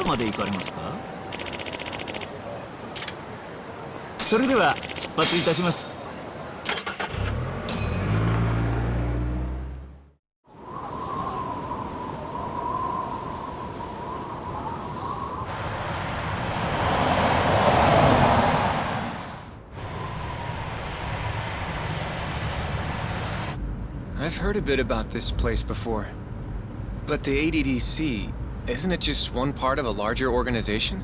まで行かれますか？それでは出発いたします。I've heard a bit about this place before. But the ADDC, isn't it just one part of a larger organization?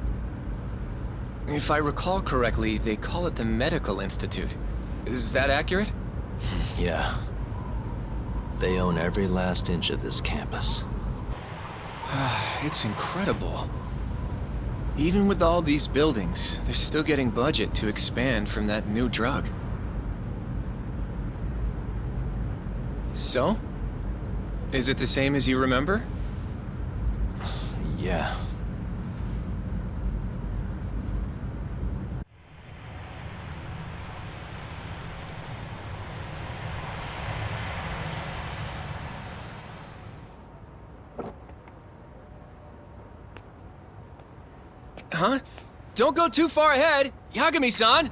If I recall correctly, they call it the Medical Institute. Is that accurate? Yeah. They own every last inch of this campus. It's incredible. Even with all these buildings, they're still getting budget to expand from that new drug. So? Is it the same as you remember? Yeah. Huh? Don't go too far ahead! Yagami-san!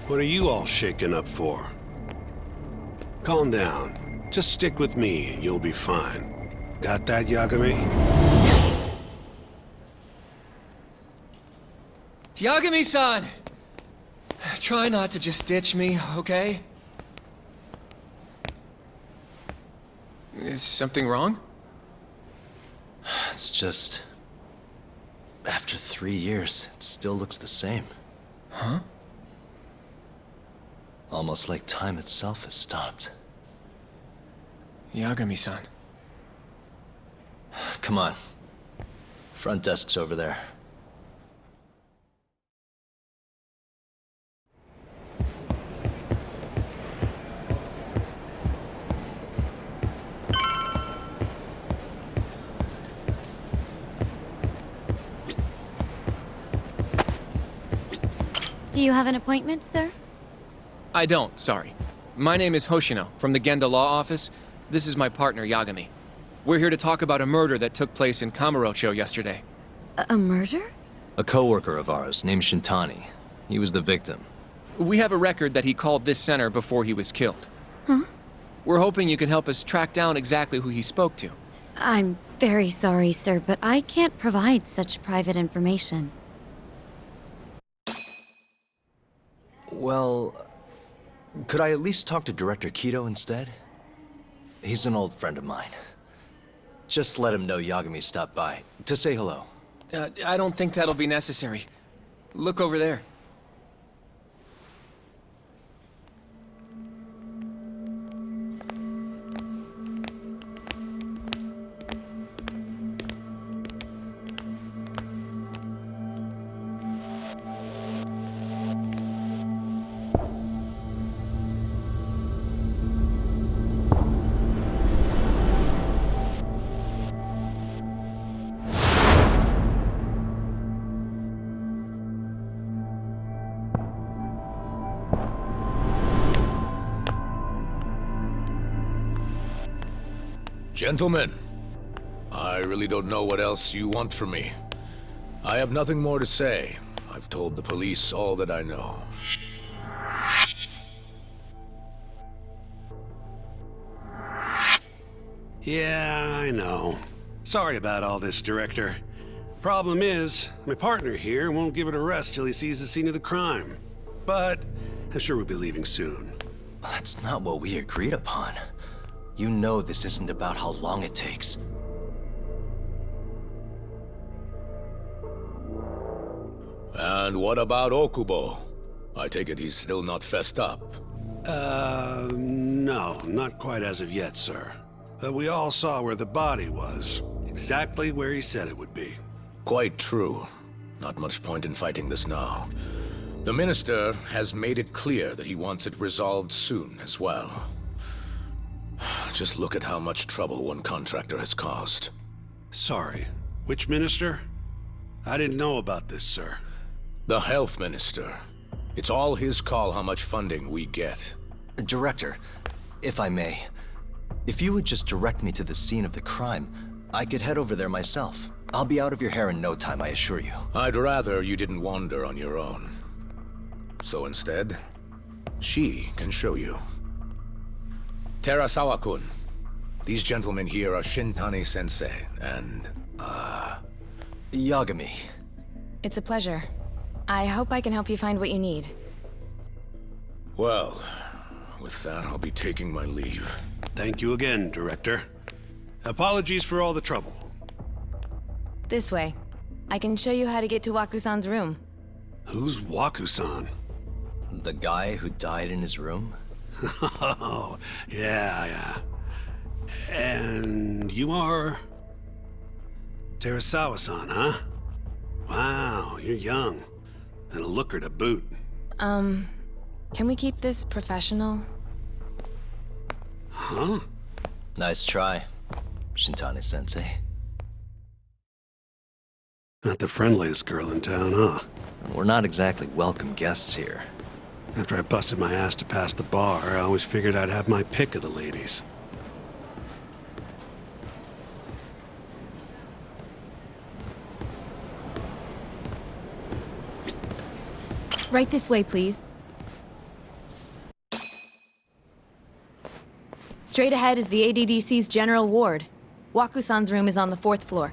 What are you all shaken up for? Calm down. Just stick with me and you'll be fine. Got that, Yagami? Yagami-san! Try not to just ditch me, okay? Is something wrong? It's just... After 3 years, it still looks the same. Huh? Almost like time itself has stopped. Yagami-san. Come on. Front desk's over there. Do you have an appointment, sir? I don't, sorry. My name is Hoshino, from the Genda Law Office. This is my partner, Yagami. We're here to talk about a murder that took place in Kamurocho yesterday. A murder? A coworker of ours, named Shintani. He was the victim. We have a record that he called this center before he was killed. Huh? We're hoping you can help us track down exactly who he spoke to. I'm very sorry, sir, but I can't provide such private information. Well... Could I at least talk to Director Kido instead? He's an old friend of mine. Just let him know Yagami stopped by, to say hello. I don't think that'll be necessary. Look over there. Gentlemen, I really don't know what else you want from me. I have nothing more to say. I've told the police all that I know. Yeah, I know. Sorry about all this, Director. Problem is, my partner here won't give it a rest till he sees the scene of the crime. But I'm sure we'll be leaving soon. That's not what we agreed upon. You know this isn't about how long it takes. And what about Okubo? I take it he's still not fessed up. No, not quite as of yet, sir. We all saw where the body was. Exactly where he said it would be. Quite true. Not much point in fighting this now. The Minister has made it clear that he wants it resolved soon as well. Just look at how much trouble one contractor has caused. Sorry, which minister? I didn't know about this, sir. The Health Minister. It's all his call how much funding we get. Director, if I may, if you would just direct me to the scene of the crime, I could head over there myself. I'll be out of your hair in no time, I assure you. I'd rather you didn't wander on your own. So instead, she can show you. Terasawa-kun, these gentlemen here are Shintani-sensei and, Yagami. It's a pleasure. I hope I can help you find what you need. Well, with that, I'll be taking my leave. Thank you again, Director. Apologies for all the trouble. This way. I can show you how to get to Waku-san's room. Who's Waku-san? The guy who died in his room? Oh, yeah. And you are... Terasawa-san, huh? Wow, you're young. And a looker to boot. Can we keep this professional? Huh? Nice try, Shintani-sensei. Not the friendliest girl in town, huh? We're not exactly welcome guests here. After I busted my ass to pass the bar, I always figured I'd have my pick of the ladies. Right this way, please. Straight ahead is the ADDC's general ward. Waku-san's room is on the 4th floor.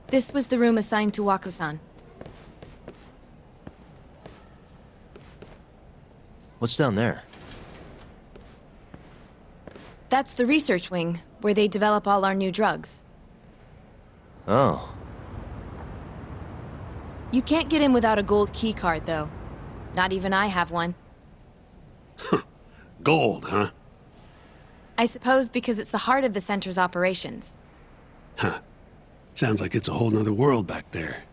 This was the room assigned to Waku-san. What's down there? That's the research wing, where they develop all our new drugs. Oh. You can't get in without a gold key card, though. Not even I have one. Gold, huh? I suppose because it's the heart of the center's operations. Huh. Sounds like it's a whole nother world back there.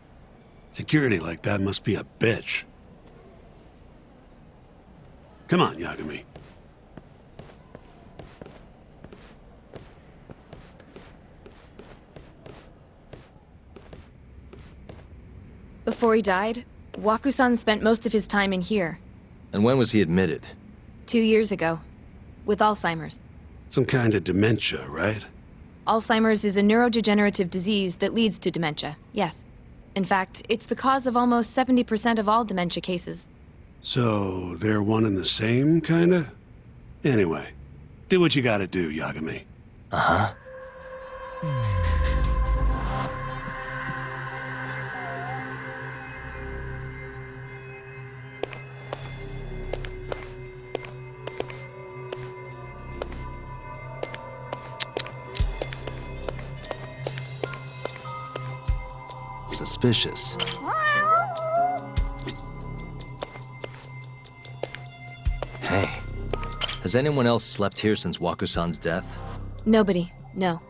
Security like that must be a bitch. Come on, Yagami. Before he died, Waku-san spent most of his time in here. And when was he admitted? 2 years ago. With Alzheimer's. Some kind of dementia, right? Alzheimer's is a neurodegenerative disease that leads to dementia, yes. In fact, it's the cause of almost 70% of all dementia cases. So, they're one and the same, kinda? Anyway, do what you gotta do, Yagami. Uh-huh. Suspicious. Hey, has anyone else slept here since Waku-san's death? Nobody, no.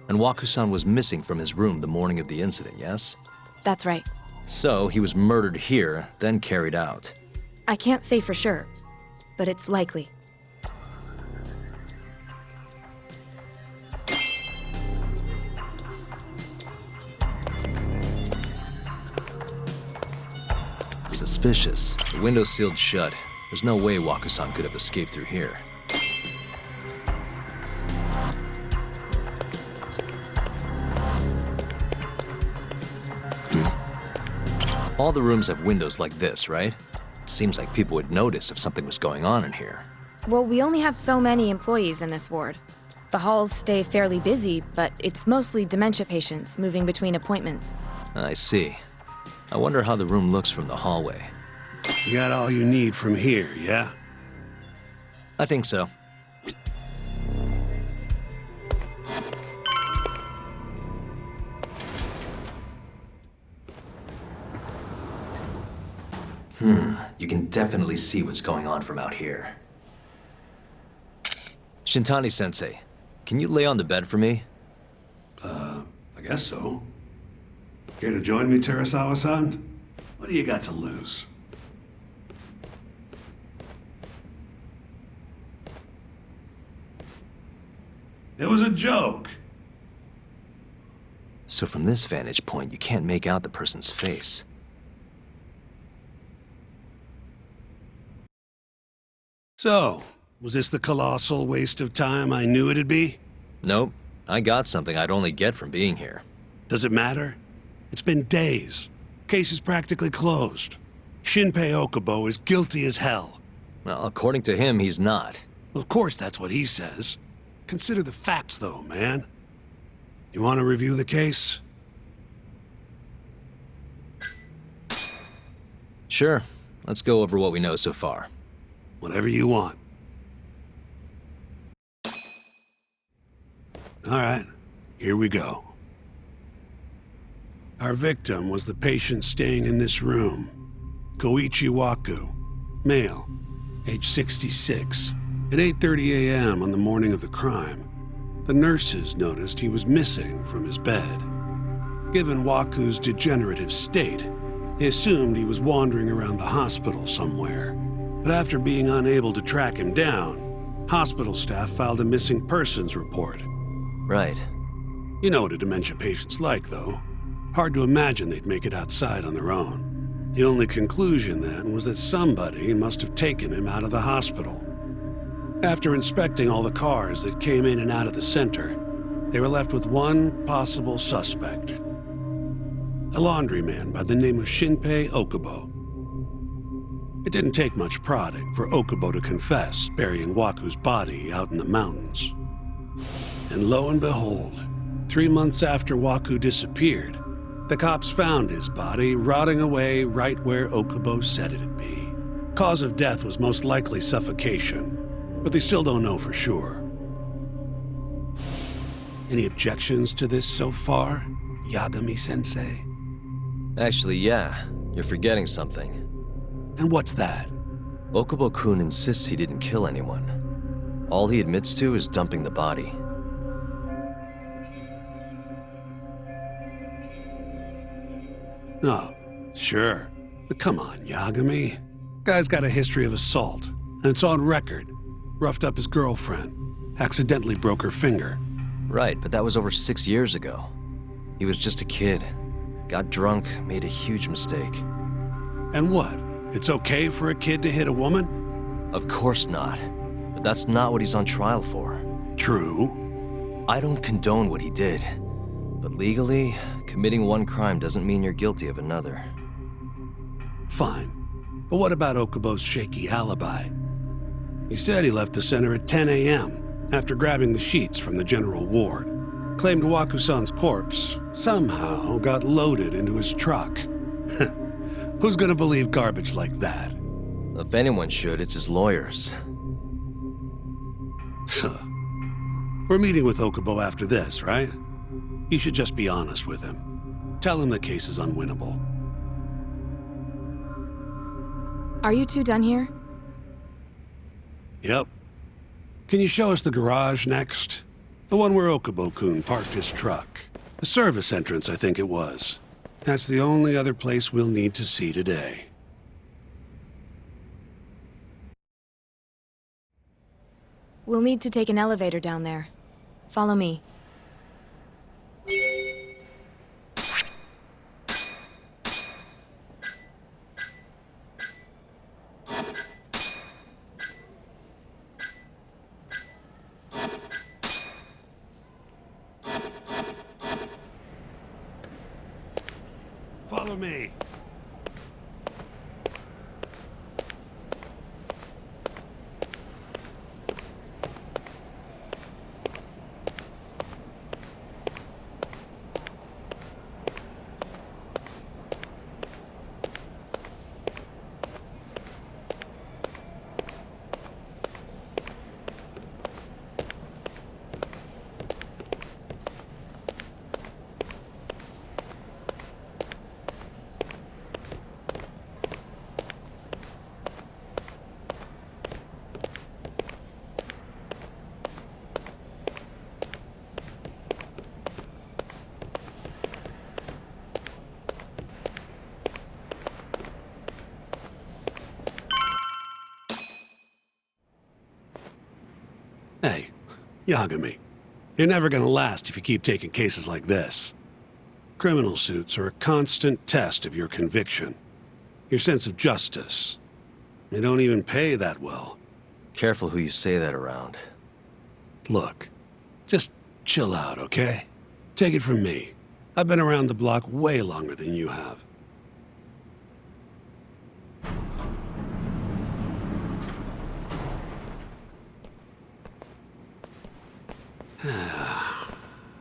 And Waku-san was missing from his room the morning of the incident, yes? That's right. So he was murdered here, then carried out. I can't say for sure, but it's likely. Suspicious. The window's sealed shut. There's no way Waku-san could have escaped through here. All the rooms have windows like this, right? Seems like people would notice if something was going on in here. Well, we only have so many employees in this ward. The halls stay fairly busy, but it's mostly dementia patients moving between appointments. I see. I wonder how the room looks from the hallway. You got all you need from here, yeah? I think so. You can definitely see what's going on from out here. Shintani-sensei, can you lay on the bed for me? I guess so. Care to join me, Terasawa-san? What do you got to lose? It was a joke. So from this vantage point, you can't make out the person's face. So, was this the colossal waste of time I knew it'd be? Nope. I got something I'd only get from being here. Does it matter? It's been days. Case is practically closed. Shinpei Okubo is guilty as hell. Well, according to him, he's not. Well, of course that's what he says. Consider the facts, though, man. You want to review the case? Sure. Let's go over what we know so far. Whatever you want. All right, here we go. Our victim was the patient staying in this room. Koichi Waku, male, age 66. At 8:30 a.m. on the morning of the crime, the nurses noticed he was missing from his bed. Given Waku's degenerative state, they assumed he was wandering around the hospital somewhere. But after being unable to track him down, hospital staff filed a missing persons report. Right. You know what a dementia patient's like, though. Hard to imagine they'd make it outside on their own. The only conclusion then was that somebody must have taken him out of the hospital. After inspecting all the cars that came in and out of the center, they were left with one possible suspect. A laundryman by the name of Shinpei Okubo. It didn't take much prodding for Okubo to confess burying Waku's body out in the mountains. And lo and behold, 3 months after Waku disappeared, the cops found his body rotting away right where Okubo said it'd be. Cause of death was most likely suffocation, but they still don't know for sure. Any objections to this so far, Yagami-sensei? Actually, yeah. You're forgetting something. And what's that? Okubo-kun insists he didn't kill anyone. All he admits to is dumping the body. Oh, sure. But come on, Yagami. Guy's got a history of assault, and it's on record. Roughed up his girlfriend. Accidentally broke her finger. Right, but that was over 6 years ago. He was just a kid. Got drunk, made a huge mistake. And what? It's okay for a kid to hit a woman? Of course not. But that's not what he's on trial for. True. I don't condone what he did. But legally, committing one crime doesn't mean you're guilty of another. Fine. But what about Okubo's shaky alibi? He said he left the center at 10 a.m. after grabbing the sheets from the general ward. Claimed Waku-san's corpse somehow got loaded into his truck. Who's gonna believe garbage like that? If anyone should, it's his lawyers. We're meeting with Okubo after this, right? You should just be honest with him. Tell him the case is unwinnable. Are you two done here? Yep. Can you show us the garage next? The one where Okubo-kun parked his truck. The service entrance, I think it was. That's the only other place we'll need to see today. We'll need to take an elevator down there. Follow me. Follow me. Yagami, you're never gonna last if you keep taking cases like this. Criminal suits are a constant test of your conviction, your sense of justice. They don't even pay that well. Careful who you say that around. Look, just chill out, okay? Take it from me. I've been around the block way longer than you have.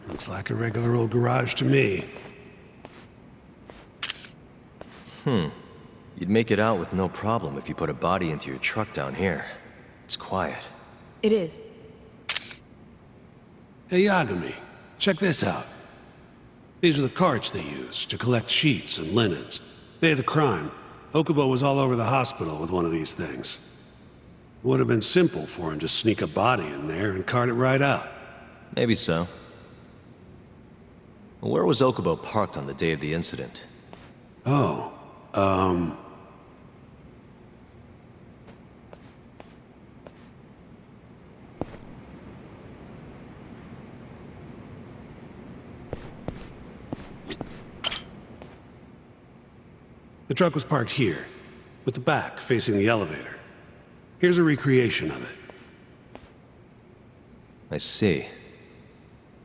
Looks like a regular old garage to me. You'd make it out with no problem if you put a body into your truck down here. It's quiet. It is. Hey, Yagami, check this out. These are the carts they use to collect sheets and linens. Day of the crime, Okubo was all over the hospital with one of these things. It would have been simple for him to sneak a body in there and cart it right out. Maybe so. Where was Okubo parked on the day of the incident? Oh, the truck was parked here, with the back facing the elevator. Here's a recreation of it. I see.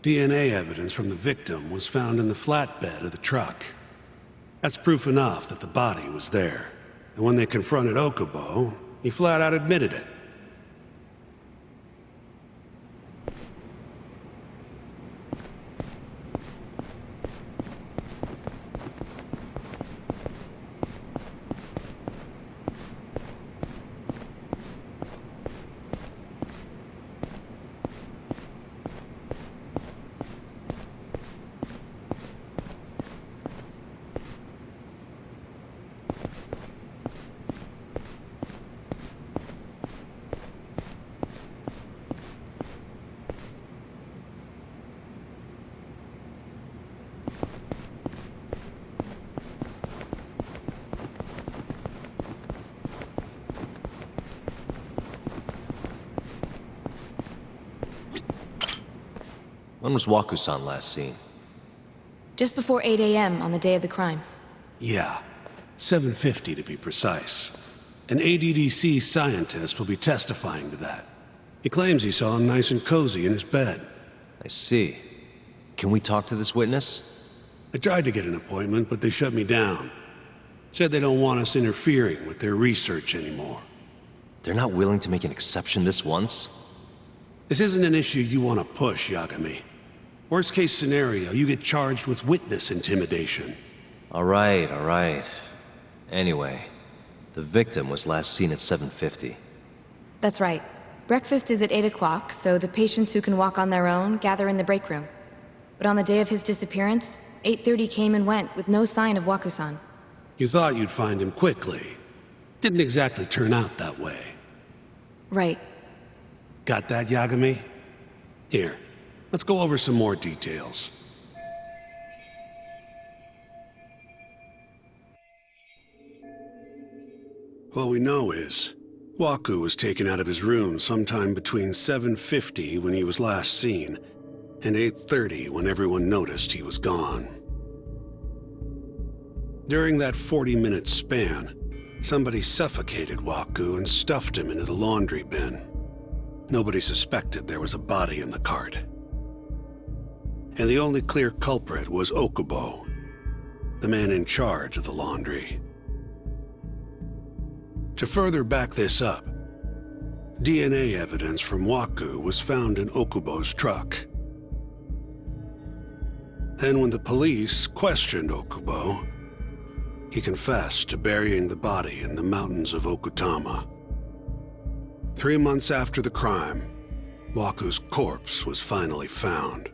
DNA evidence from the victim was found in the flatbed of the truck. That's proof enough that the body was there. And when they confronted Okubo, he flat out admitted it. When was Waku-san last seen? Just before 8 a.m. on the day of the crime. Yeah, 7:50 to be precise. An ADDC scientist will be testifying to that. He claims he saw him nice and cozy in his bed. I see. Can we talk to this witness? I tried to get an appointment, but they shut me down. Said they don't want us interfering with their research anymore. They're not willing to make an exception this once? This isn't an issue you want to push, Yagami. Worst case scenario, you get charged with witness intimidation. All right. Anyway, the victim was last seen at 7:50. That's right. Breakfast is at 8 o'clock, so the patients who can walk on their own gather in the break room. But on the day of his disappearance, 8:30 came and went with no sign of Waku-san. You thought you'd find him quickly. Didn't exactly turn out that way. Right. Got that, Yagami? Here, let's go over some more details. What we know is, Waku was taken out of his room sometime between 7:50 when he was last seen, and 8:30 when everyone noticed he was gone. During that 40-minute span, somebody suffocated Waku and stuffed him into the laundry bin. Nobody suspected there was a body in the cart. And the only clear culprit was Okubo, the man in charge of the laundry. To further back this up, DNA evidence from Waku was found in Okubo's truck. And when the police questioned Okubo, he confessed to burying the body in the mountains of Okutama. 3 months after the crime, Waku's corpse was finally found.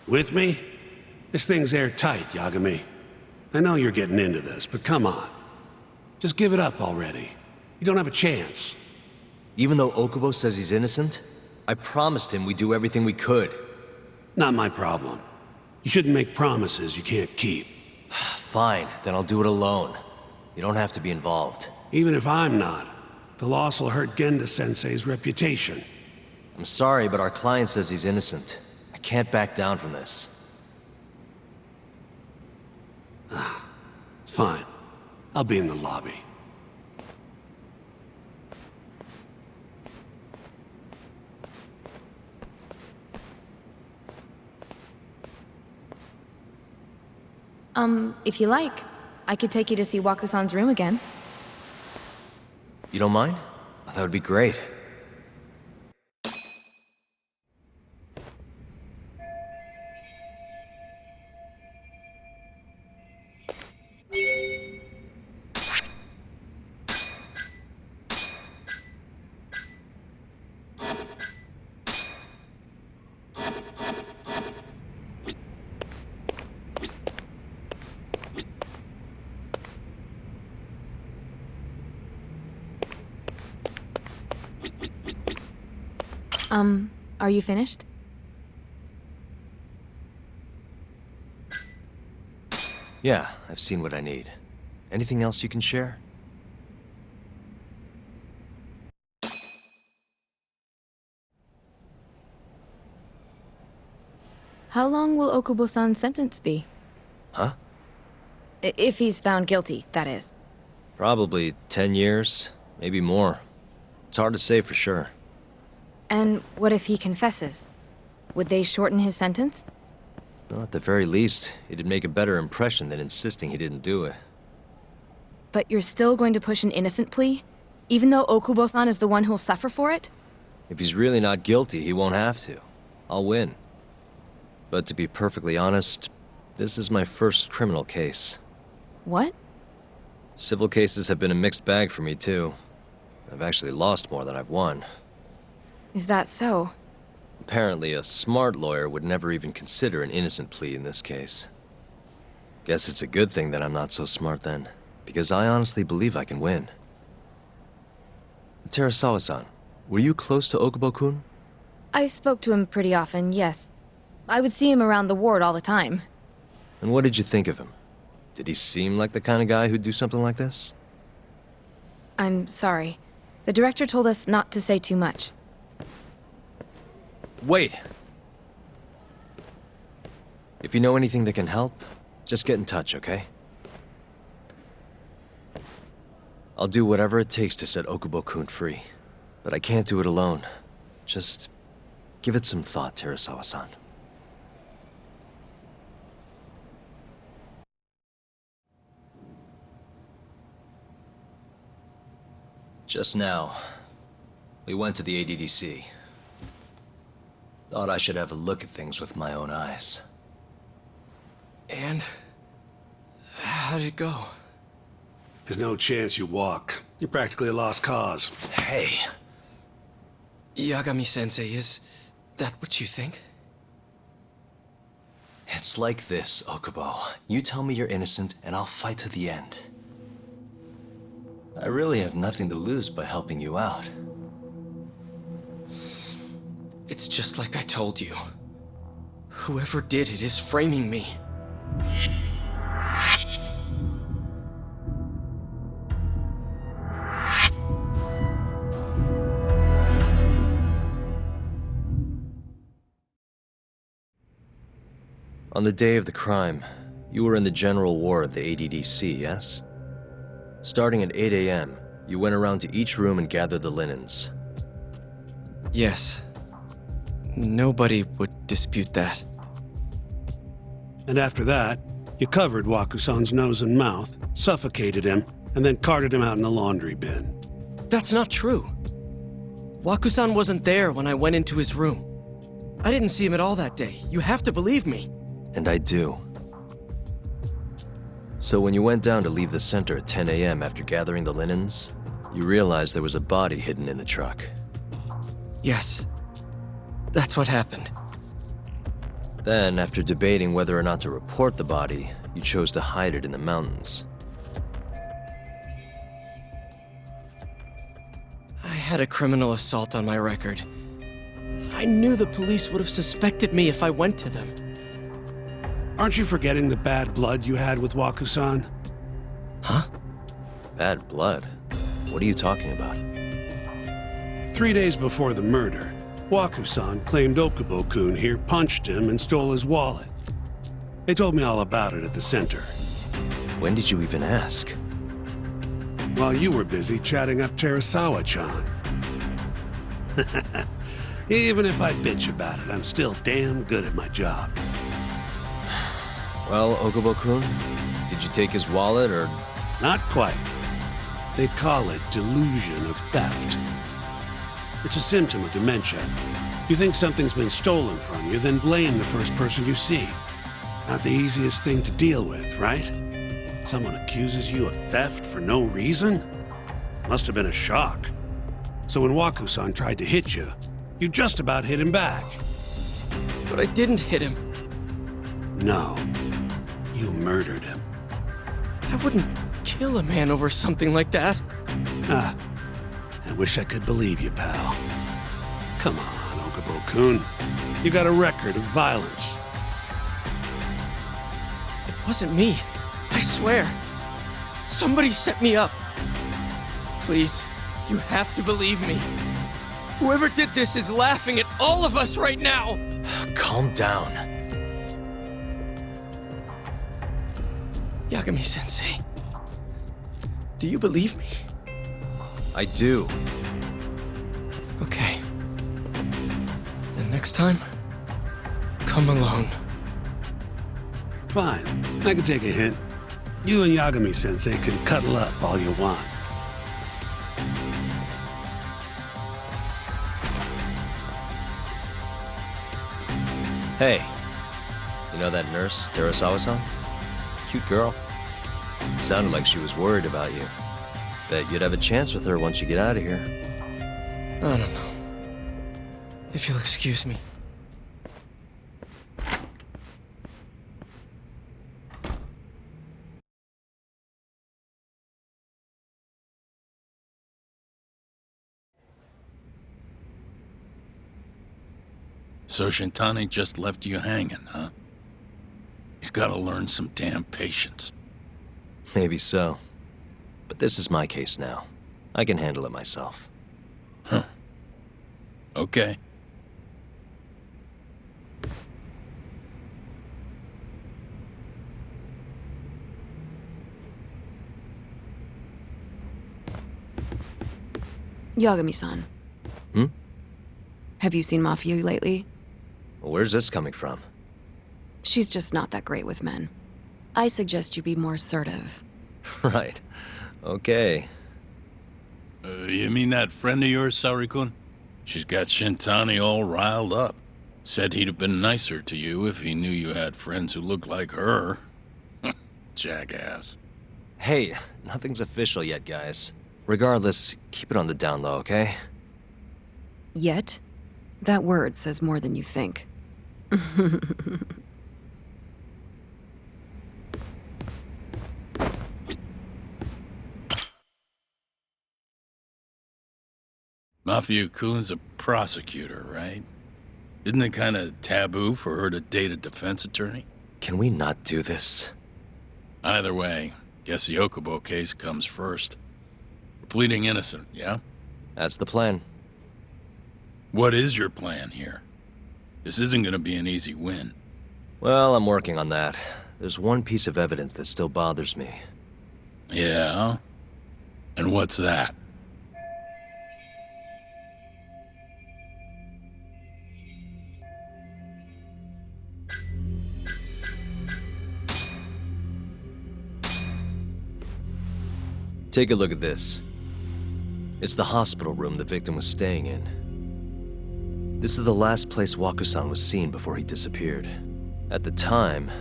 With me? This thing's airtight, Yagami. I know you're getting into this, but come on. Just give it up already. You don't have a chance. Even though Okubo says he's innocent, I promised him we'd do everything we could. Not my problem. You shouldn't make promises you can't keep. Fine, then I'll do it alone. You don't have to be involved. Even if I'm not, The loss will hurt Genda-sensei's reputation. I'm sorry, but our client says he's innocent. I can't back down from this. Fine. I'll be in the lobby. If you like, I could take you to see Waku-san's room again. You don't mind? That would be great. Are you finished? Yeah, I've seen what I need. Anything else you can share? How long will Okubo-san's sentence be? Huh? If he's found guilty, that is. Probably 10 years, maybe more. It's hard to say for sure. And what if he confesses? Would they shorten his sentence? Well, at the very least, it'd make a better impression than insisting he didn't do it. But you're still going to push an innocent plea? Even though Okubo-san is the one who'll suffer for it? If he's really not guilty, he won't have to. I'll win. But to be perfectly honest, this is my first criminal case. What? Civil cases have been a mixed bag for me, too. I've actually lost more than I've won. Is that so? Apparently, a smart lawyer would never even consider an innocent plea in this case. Guess it's a good thing that I'm not so smart then, because I honestly believe I can win. Terasawa-san, were you close to Okubo-kun? I spoke to him pretty often, yes. I would see him around the ward all the time. And what did you think of him? Did he seem like the kind of guy who'd do something like this? I'm sorry. The director told us not to say too much. Wait! If you know anything that can help, just get in touch, okay? I'll do whatever it takes to set Okubo-kun free. But I can't do it alone. Just give it some thought, Terasawa-san. Just now, we went to the ADDC. Thought I should have a look at things with my own eyes. And how did it go? There's no chance you walk. You're practically a lost cause. Hey, Yagami-sensei, is that what you think? it's like this, Okubo. You tell me you're innocent, and I'll fight to the end. I really have nothing to lose by helping you out. It's just like I told you. Whoever did it is framing me. On the day of the crime, you were in the general ward at the ADDC, yes? Starting at 8 a.m., you went around to each room and gathered the linens. Yes. Nobody would dispute that. And after that, you covered Waku-san's nose and mouth, suffocated him, and then carted him out in a laundry bin. That's not true. Waku-san wasn't there when I went into his room. I didn't see him at all that day. You have to believe me. And I do. So when you went down to leave the center at 10 a.m. after gathering the linens, you realized there was a body hidden in the truck. Yes. That's what happened. Then, after debating whether or not to report the body, you chose to hide it in the mountains. I had a criminal assault on my record. I knew the police would have suspected me if I went to them. Aren't you forgetting the bad blood you had with Waku-san? Huh? Bad blood? What are you talking about? 3 days before the murder, Waku-san claimed Okubo-kun here punched him and stole his wallet. They told me all about it at the center. When did you even ask? While you were busy chatting up Terasawa-chan. Even if I bitch about it, I'm still damn good at my job. Well, Okubo-kun, did you take his wallet or... Not quite. They'd call it delusion of theft. It's a symptom of dementia. You think something's been stolen from you, then blame the first person you see. Not the easiest thing to deal with, right? Someone accuses you of theft for no reason? Must have been a shock. So when Waku-san tried to hit you, you just about hit him back. But I didn't hit him. No, you murdered him. I wouldn't kill a man over something like that. Ah, I wish I could believe you, pal. Come on, Okubo-kun. You got a record of violence. It wasn't me. I swear. Somebody set me up. Please, you have to believe me. Whoever did this is laughing at all of us right now. Calm down. Yagami-sensei, do you believe me? I do. Okay. Then next time, come alone. Fine, I can take a hint. You and Yagami-sensei can cuddle up all you want. Hey, you know that nurse, Terasawa-san? Cute girl. Sounded like she was worried about you. Bet you'd have a chance with her once you get out of here. I don't know. If you'll excuse me. So Shintani just left you hanging, huh? He's gotta learn some damn patience. Maybe so. But this is my case now. I can handle it myself. Huh. Okay. Yagami-san. Hmm? Have you seen Mafio lately? Where's this coming from? She's just not that great with men. I suggest you be more assertive. Right. Okay. You mean that friend of yours, Saori-kun? She's got Shintani all riled up. Said he'd have been nicer to you if he knew you had friends who looked like her. Jackass. Hey, nothing's official yet, guys. Regardless, keep it on the down low, okay? Yet? That word says more than you think. Mafio-kun's a prosecutor, right? Isn't it kind of taboo for her to date a defense attorney? Can we not do this? Either way, guess the Okubo case comes first. We're pleading innocent, yeah? That's the plan. What is your plan here? This isn't gonna be an easy win. Well, I'm working on that. There's one piece of evidence that still bothers me. Yeah? And what's that? Take a look at this. It's the hospital room the victim was staying in. This is the last place Waku-san was seen before he disappeared. At the time,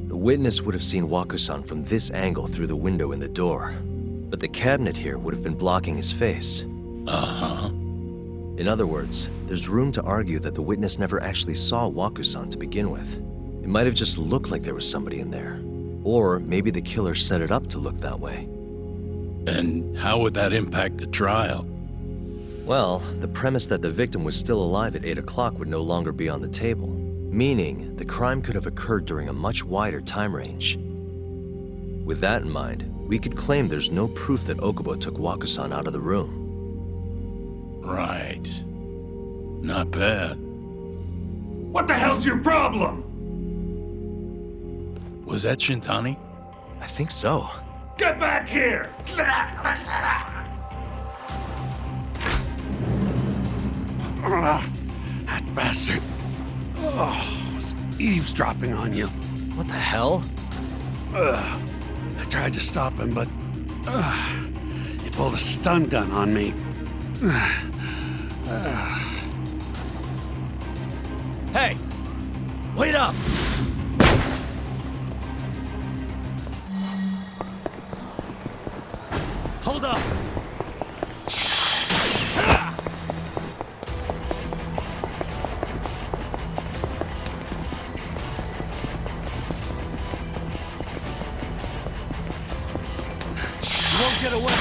the witness would have seen Waku-san from this angle through the window in the door. But the cabinet here would have been blocking his face. Uh-huh. In other words, there's room to argue that the witness never actually saw Waku-san to begin with. It might have just looked like there was somebody in there. Or maybe the killer set it up to look that way. And how would that impact the trial? Well, the premise that the victim was still alive at 8 o'clock would no longer be on the table, meaning the crime could have occurred during a much wider time range. With that in mind, we could claim there's no proof that Okubo took Waku-san out of the room. Right. Not bad. What the hell's your problem? Was that Shintani? I think so. Get back here! That bastard. Oh, was eavesdropping on you. What the hell? I tried to stop him, but he pulled a stun gun on me. Hey! Wait up! Hold up! You won't get away!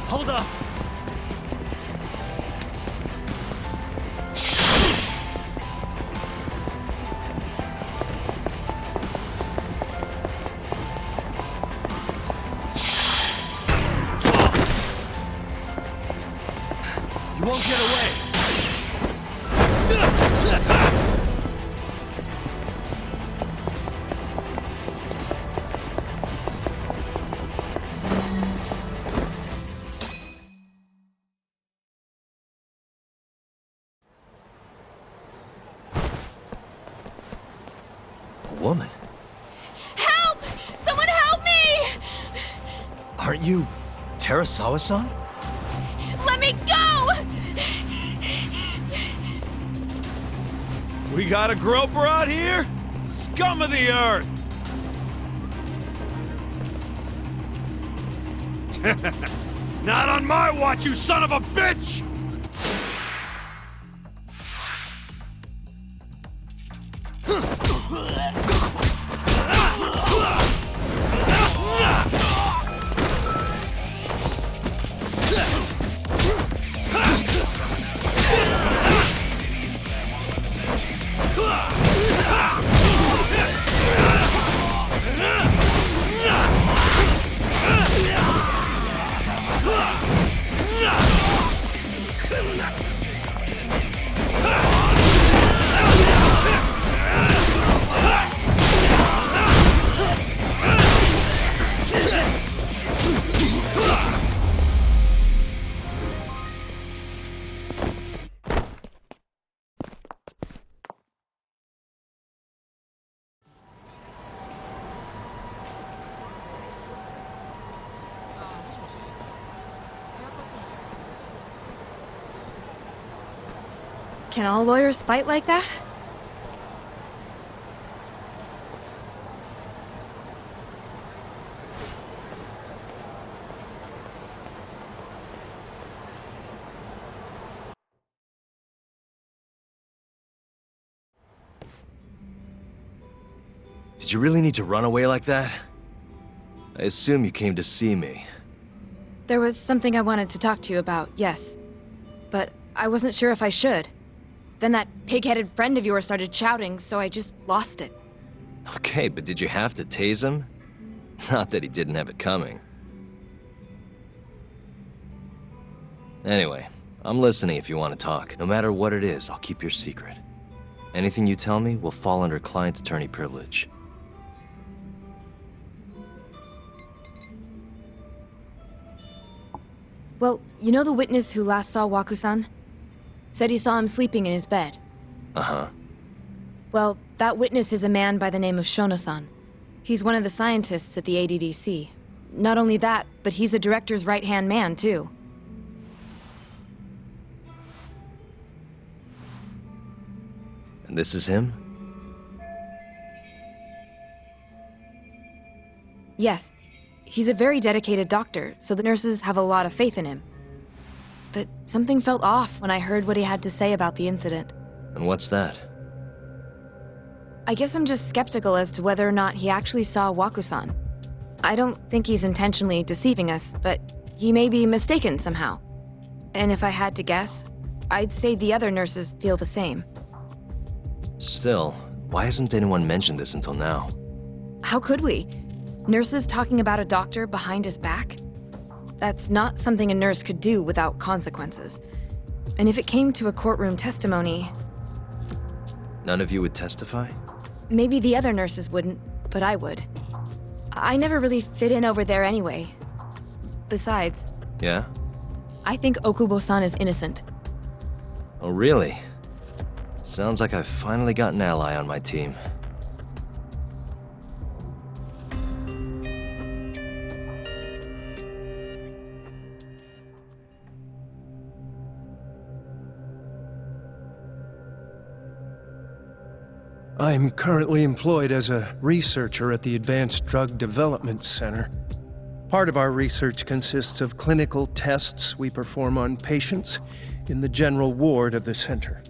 Hold up! You won't get away! A woman? Help! Someone help me! Aren't you Terasawa-san? Let me go! We got a groper out here? Scum of the earth! Not on my watch, you son of a bitch! Can all lawyers fight like that? Did you really need to run away like that? I assume you came to see me. There was something I wanted to talk to you about, yes. But I wasn't sure if I should. Then that pig-headed friend of yours started shouting, so I just lost it. Okay, but did you have to tase him? Not that he didn't have it coming. Anyway, I'm listening if you want to talk. No matter what it is, I'll keep your secret. Anything you tell me will fall under client attorney privilege. Well, you know the witness who last saw Waku-san? Said he saw him sleeping in his bed. Uh-huh. Well, that witness is a man by the name of Shono-san. He's one of the scientists at the ADDC. Not only that, but he's the director's right-hand man, too. And this is him? Yes. He's a very dedicated doctor, so the nurses have a lot of faith in him. But something felt off when I heard what he had to say about the incident. And what's that? I guess I'm just skeptical as to whether or not he actually saw Waku-san. I don't think he's intentionally deceiving us, but he may be mistaken somehow. And if I had to guess, I'd say the other nurses feel the same. Still, why hasn't anyone mentioned this until now? How could we? Nurses talking about a doctor behind his back? That's not something a nurse could do without consequences. And if it came to a courtroom testimony, None of you would testify? maybe the other nurses wouldn't, but I would. I never really fit in over there anyway. Besides, Yeah? I think Okubo-san is innocent. Oh, really? Sounds like I've finally got an ally on my team. I'm currently employed as a researcher at the Advanced Drug Development Center. Part of our research consists of clinical tests we perform on patients in the general ward of the center.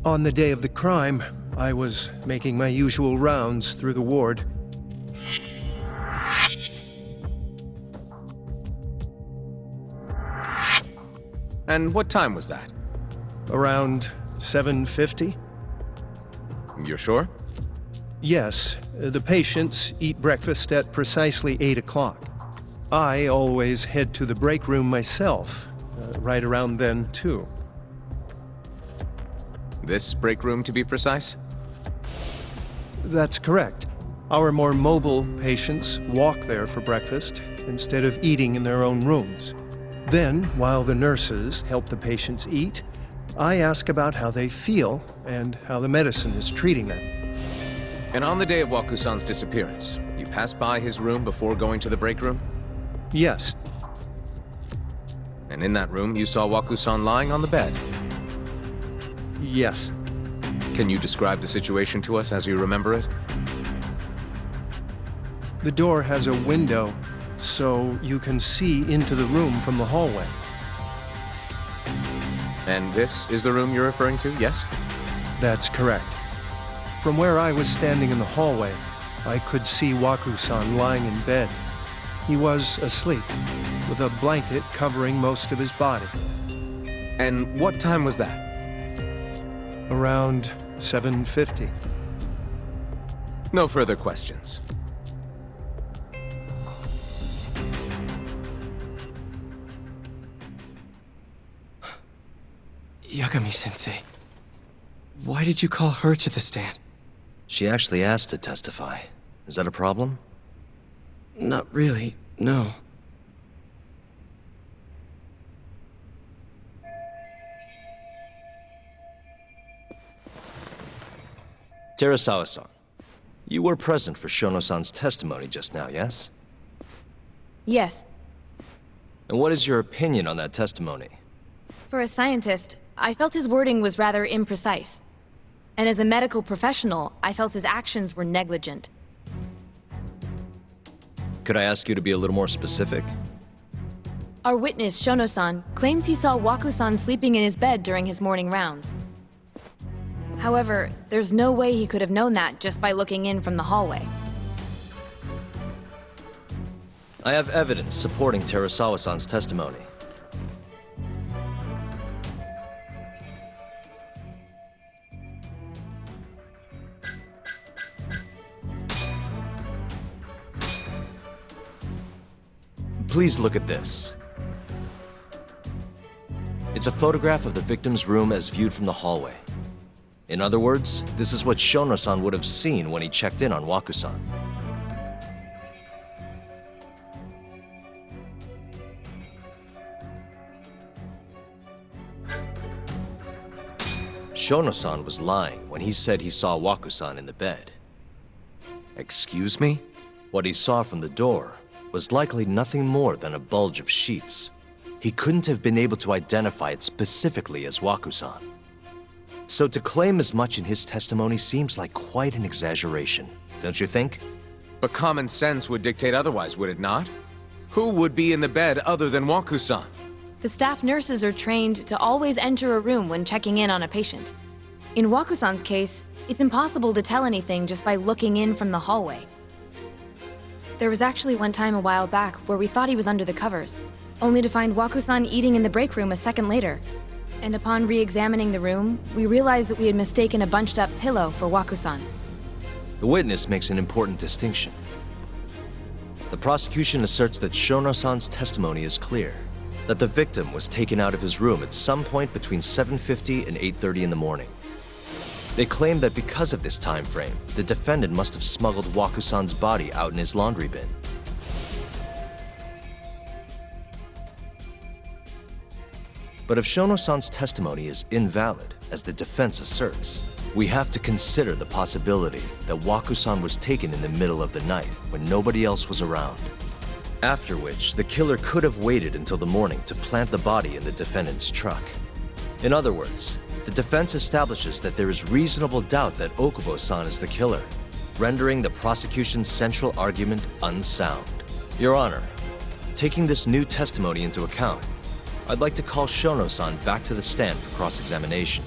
On the day of the crime, I was making my usual rounds through the ward. And what time was that? Around 7:50? You're sure? Yes, the patients eat breakfast at precisely 8 o'clock. I always head to the break room myself, right around then, too. This break room, to be precise? That's correct. Our more mobile patients walk there for breakfast instead of eating in their own rooms. Then, while the nurses help the patients eat, I ask about how they feel and how the medicine is treating them. And on the day of Waku-san's disappearance, you passed by his room before going to the break room? Yes, And in that room, you saw Waku-san lying on the bed. yes. Can you describe the situation to us as you remember it? The door has a window, so you can see into the room from the hallway. And this is the room you're referring to, yes? That's correct. From where I was standing in the hallway, I could see Waku-san lying in bed. He was asleep, with a blanket covering most of his body. And what time was that? Around 7:50. No further questions. Yagami-sensei, why did you call her to the stand? She actually asked to testify. Is that a problem? Not really, no. Terasawa-san, you were present for Shono-san's testimony just now, yes? Yes, And what is your opinion on that testimony? for a scientist, I felt his wording was rather imprecise. And as a medical professional, I felt his actions were negligent. Could I ask you to be a little more specific? Our witness, Shono-san, claims he saw Waku-san sleeping in his bed during his morning rounds. However, there's no way he could have known that just by looking in from the hallway. I have evidence supporting Terasawa-san's testimony. Please look at this. It's a photograph of the victim's room as viewed from the hallway. In other words, this is what Shono-san would have seen when he checked in on Waku-san. Shono-san was lying when he said he saw Waku-san in the bed. Excuse me? What he saw from the door was likely nothing more than a bulge of sheets. He couldn't have been able to identify it specifically as Waku-san. So to claim as much in his testimony seems like quite an exaggeration, don't you think? But common sense would dictate otherwise, would it not? Who would be in the bed other than Waku-san? The staff nurses are trained to always enter a room when checking in on a patient. In Waku-san's case, it's impossible to tell anything just by looking in from the hallway. There was actually one time a while back where we thought he was under the covers, only to find Waku-san eating in the break room a second later. And upon re-examining the room, we realized that we had mistaken a bunched-up pillow for Wakusan. The witness makes an important distinction. The prosecution asserts that Shono-san's testimony is clear, that the victim was taken out of his room at some point between 7:50 and 8:30 in the morning. They claim that because of this time frame, the defendant must have smuggled Wakusan's body out in his laundry bin. But if Shono-san's testimony is invalid, as the defense asserts, we have to consider the possibility that Wakusan was taken in the middle of the night when nobody else was around. After which, the killer could have waited until the morning to plant the body in the defendant's truck. In other words, the defense establishes that there is reasonable doubt that Okubo-san is the killer, rendering the prosecution's central argument unsound. Your Honor, taking this new testimony into account, I'd like to call Shono-san back to the stand for cross-examination.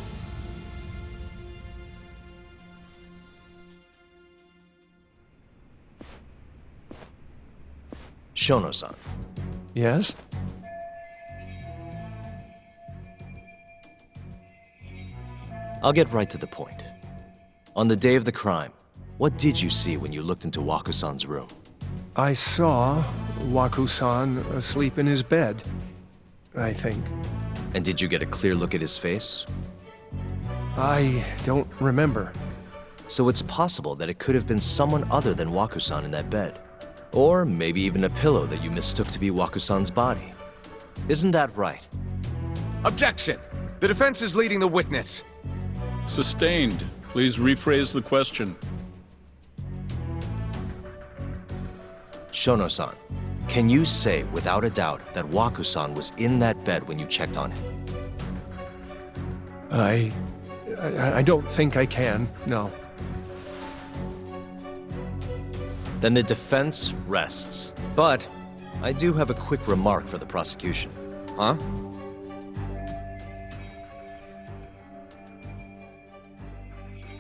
Shono-san. Yes? I'll get right to the point. On the day of the crime, what did you see when you looked into Wakusan's room? I saw Wakusan asleep in his bed, I think. And did you get a clear look at his face? I don't remember. So it's possible that it could have been someone other than Wakusan in that bed. Or maybe even a pillow that you mistook to be Wakusan's body. Isn't that right? Objection! The defense is leading the witness. Sustained. Please rephrase the question. Shono-san, can you say without a doubt that Wakusan was in that bed when you checked on him? I don't think I can, no. Then the defense rests. But I do have a quick remark for the prosecution. Huh?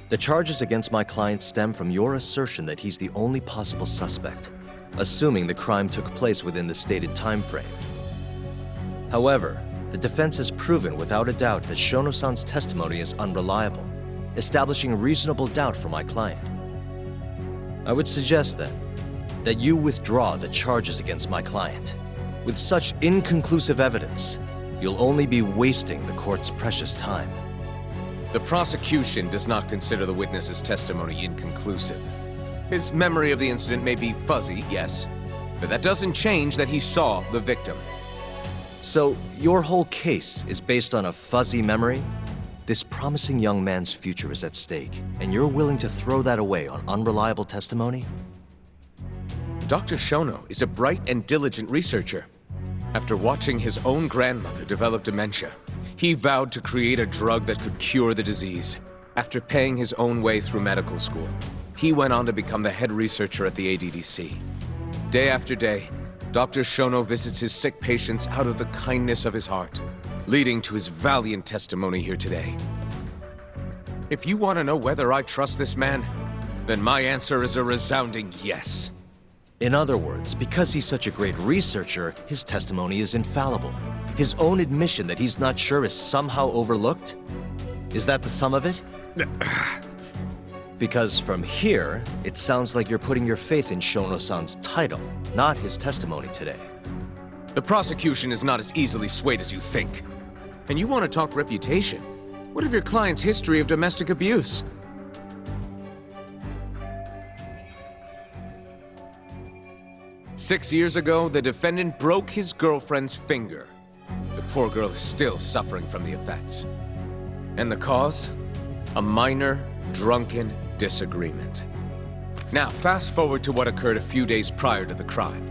The charges against my client stem from your assertion that he's the only possible suspect, assuming the crime took place within the stated time frame. However, the defense has proven without a doubt that Shono-san's testimony is unreliable, establishing reasonable doubt for my client. I would suggest then that you withdraw the charges against my client. With such inconclusive evidence, you'll only be wasting the court's precious time. The prosecution does not consider the witness's testimony inconclusive. His memory of the incident may be fuzzy, yes, but that doesn't change that he saw the victim. So, your whole case is based on a fuzzy memory? This promising young man's future is at stake, and you're willing to throw that away on unreliable testimony? Dr. Shono is a bright and diligent researcher. After watching his own grandmother develop dementia, he vowed to create a drug that could cure the disease. After paying his own way through medical school, he went on to become the head researcher at the ADDC. Day after day, Dr. Shono visits his sick patients out of the kindness of his heart, leading to his valiant testimony here today. If you want to know whether I trust this man, then my answer is a resounding yes. In other words, because he's such a great researcher, his testimony is infallible. His own admission that he's not sure is somehow overlooked? Is that the sum of it? Because from here, it sounds like you're putting your faith in Shono-san's title, not his testimony today. The prosecution is not as easily swayed as you think. And you want to talk reputation? What of your client's history of domestic abuse? Six years ago, the defendant broke his girlfriend's finger. The poor girl is still suffering from the effects. And the cause? A minor, drunken disagreement. Now, fast forward to what occurred a few days prior to the crime.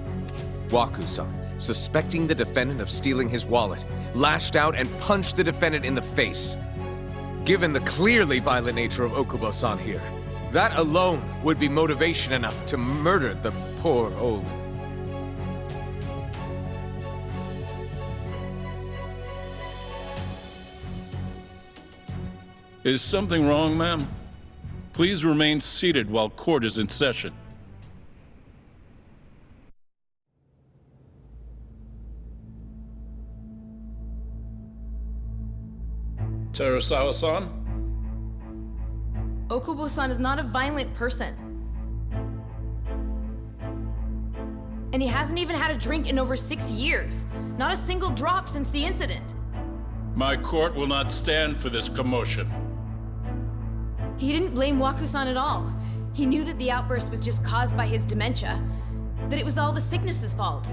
Wakusan, suspecting the defendant of stealing his wallet, lashed out and punched the defendant in the face. Given the clearly violent nature of Okubo-san here, that alone would be motivation enough to murder the poor old... Is something wrong, ma'am? Please remain seated while court is in session. Terasawa-san? Okubo-san is not a violent person. And he hasn't even had a drink in over 6 years. Not a single drop since the incident. My court will not stand for this commotion. He didn't blame Waku-san at all. He knew that the outburst was just caused by his dementia, that it was all the sickness's fault.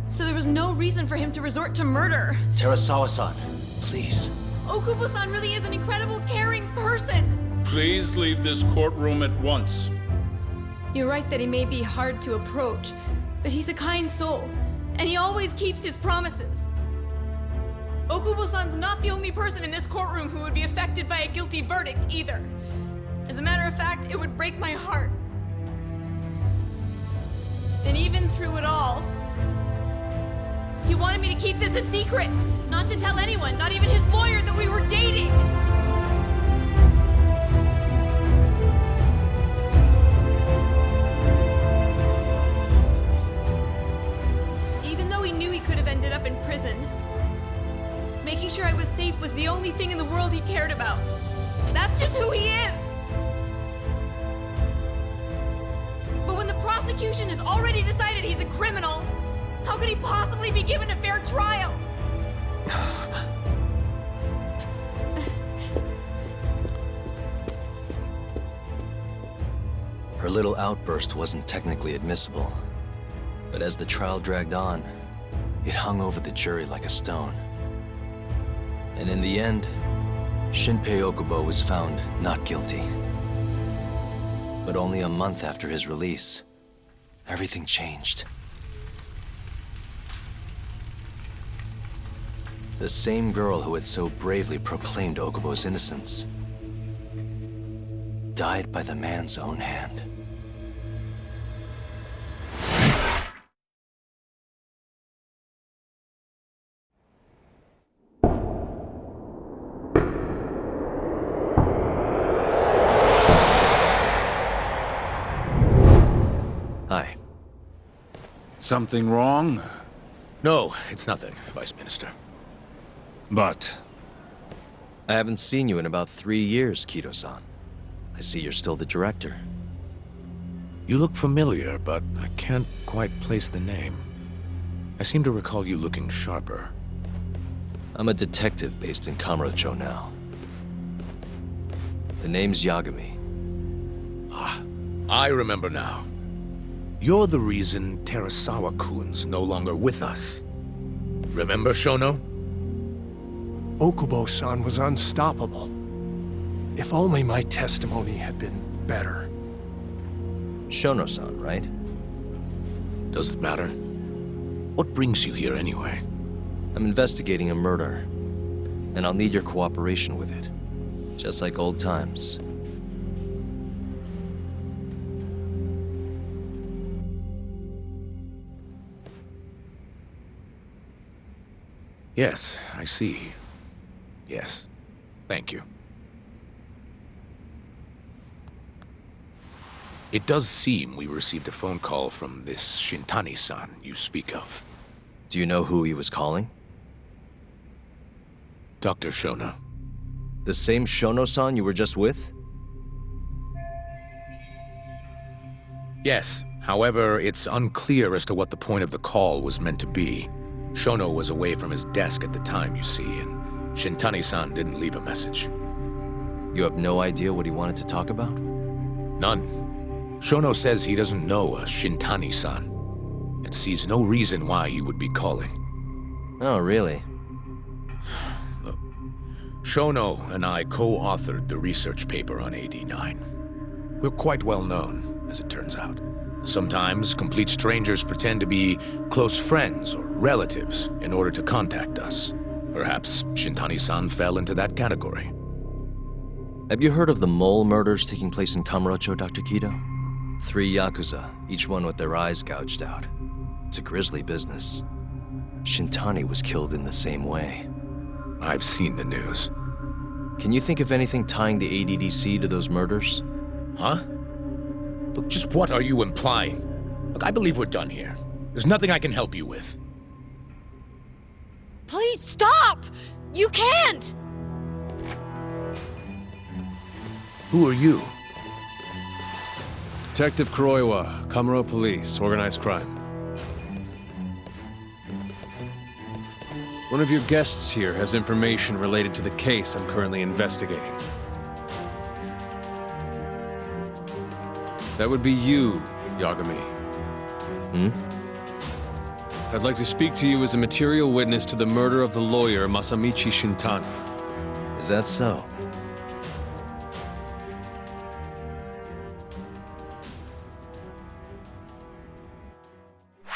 So there was no reason for him to resort to murder. Terasawa-san, please. Okubo-san really is an incredible, caring person. Please leave this courtroom at once. You're right that he may be hard to approach, but he's a kind soul, and he always keeps his promises. Okubo-san's not the only person in this courtroom who would be affected by a guilty verdict, either. As a matter of fact, it would break my heart. And even through it all, he wanted me to keep this a secret, not to tell anyone, not even his lawyer, that we were dating. Even though he knew he could have ended up in prison, making sure I was safe was the only thing in the world he cared about. That's just who he is. But when the prosecution has already decided he's a criminal, how could he possibly be given a fair trial? Her little outburst wasn't technically admissible, but as the trial dragged on, it hung over the jury like a stone. And in the end, Shinpei Okubo was found not guilty. But only a month after his release, everything changed. The same girl who had so bravely proclaimed Okubo's innocence died by the man's own hand. Hi. Something wrong? No, it's nothing, Vice Minister. But... I haven't seen you in about 3 years, Kido-san. I see you're still the director. You look familiar, but I can't quite place the name. I seem to recall you looking sharper. I'm a detective based in Kamurocho now. The name's Yagami. Ah, I remember now. You're the reason Terasawa-kun's no longer with us. Remember, Shono? Okubo-san was unstoppable. If only my testimony had been better. Shono-san, right? Does it matter? What brings you here anyway? I'm investigating a murder, and I'll need your cooperation with it. Just like old times. Yes, I see. Yes. Thank you. It does seem we received a phone call from this Shintani-san you speak of. Do you know who he was calling? Dr. Shono. The same Shono-san you were just with? Yes. However, it's unclear as to what the point of the call was meant to be. Shono was away from his desk at the time, you see, and Shintani-san didn't leave a message. You have no idea what he wanted to talk about? None. Shono says he doesn't know a Shintani-san, and sees no reason why he would be calling. Oh, really? Look, Shono and I co-authored the research paper on AD9. We're quite well known, as it turns out. Sometimes, complete strangers pretend to be close friends or relatives in order to contact us. Perhaps Shintani-san fell into that category. Have you heard of the mole murders taking place in Kamurocho, Dr. Kido? 3 Yakuza, each one with their eyes gouged out. It's a grisly business. Shintani was killed in the same way. I've seen the news. Can you think of anything tying the ADDC to those murders? Huh? Look, just what are you implying? Look, I believe we're done here. There's nothing I can help you with. Please stop! You can't! Who are you? Detective Kuroiwa, Kamuro Police, organized crime. One of your guests here has information related to the case I'm currently investigating. That would be you, Yagami. I'd like to speak to you as a material witness to the murder of the lawyer Masamichi Shintani. Is that so?